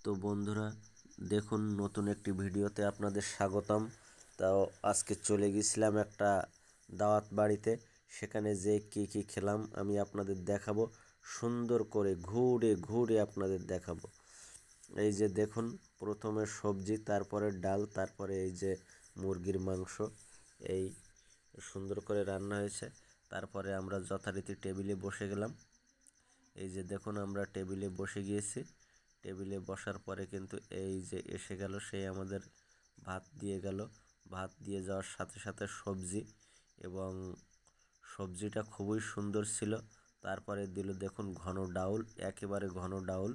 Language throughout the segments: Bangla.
তো বন্ধুরা, দেখুন নতুন একটি ভিডিওতে আপনাদের স্বাগতম। তাও আজকে চলে গেছিলাম একটা দাওয়াত বাড়িতে। সেখানে যে কী খেলাম আমি আপনাদের দেখাবো, সুন্দর করে ঘুরে ঘুরে আপনাদের দেখাবো। এই যে দেখুন, প্রথমে সবজি, তারপরে ডাল, তারপরে এই যে মুরগির মাংস, এই সুন্দর করে রান্না হয়েছে। তারপরে আমরা যথারীতি টেবিলে বসে গেলাম। এই যে দেখুন, আমরা টেবিলে বসে গিয়েছি। টেবিলে বসার পরে কিন্তু এই যে এসে গেল, সে আমাদের ভাত দিয়ে গেল। ভাত দিয়ে যাওয়ার সাথে সাথে সবজি, এবং সবজিটা খুবই সুন্দর ছিল। তারপরে দিল দেখুন ঘন ডাউল, একেবারে ঘন ডাউল।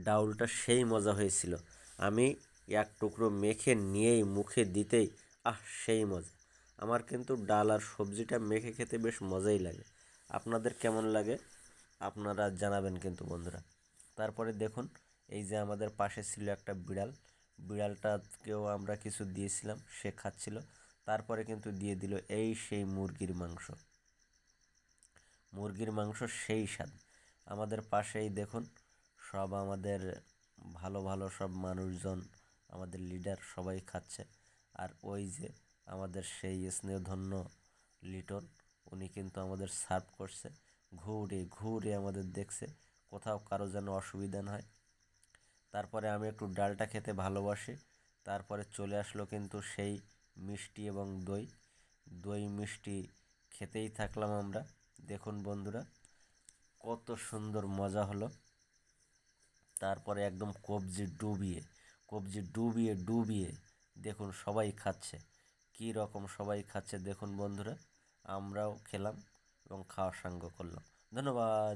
ডাউলটা সেই মজা হয়েছিল। আমি এক টুকরো মেখে নিয়েই মুখে দিতেই সেই মজা। আমার কিন্তু ডাল আর সবজিটা মেখে খেতে বেশ মজাই লাগে। আপনাদের কেমন লাগে আপনারা জানাবেন কিন্তু বন্ধুরা। তারপরে দেখুন, এই যে আমাদের পাশে ছিল একটা বিড়াল। বিড়ালটাকেও আমরা কিছু দিয়েছিলাম, সে খাচ্ছিল। তারপরে কিন্তু দিয়ে দিল এই সেই মুরগির মাংস। মুরগির মাংস সেই স্বাদ। আমাদের পাশেই দেখুন, সব আমাদের ভালো ভালো সব মানুষজন, আমাদের লিডার সবাই খাচ্ছে। আর ওই যে আমাদের সেই স্নেহধন্য লিটন, উনি কিন্তু আমাদের সার্ভ করছে। ঘুরে ঘুরে আমাদের দেখছে, কোথাও কারো যেন অসুবিধা না হয়। তারপরে আমি একটু ডালটা খেতে ভালোবাসি। তারপরে চলে আসলো কিন্তু সেই মিষ্টি এবং দই। দই মিষ্টি খেতেই থাকলাম আমরা। দেখুন বন্ধুরা, কত সুন্দর মজা হলো। তারপরে একদম কবজি ডুবিয়ে ডুবিয়ে দেখুন সবাই খাচ্ছে। কী রকম সবাই খাচ্ছে দেখুন বন্ধুরা। আমরাও খেলাম এবং খাওয়া সাঙ্গ করলাম। ধন্যবাদ।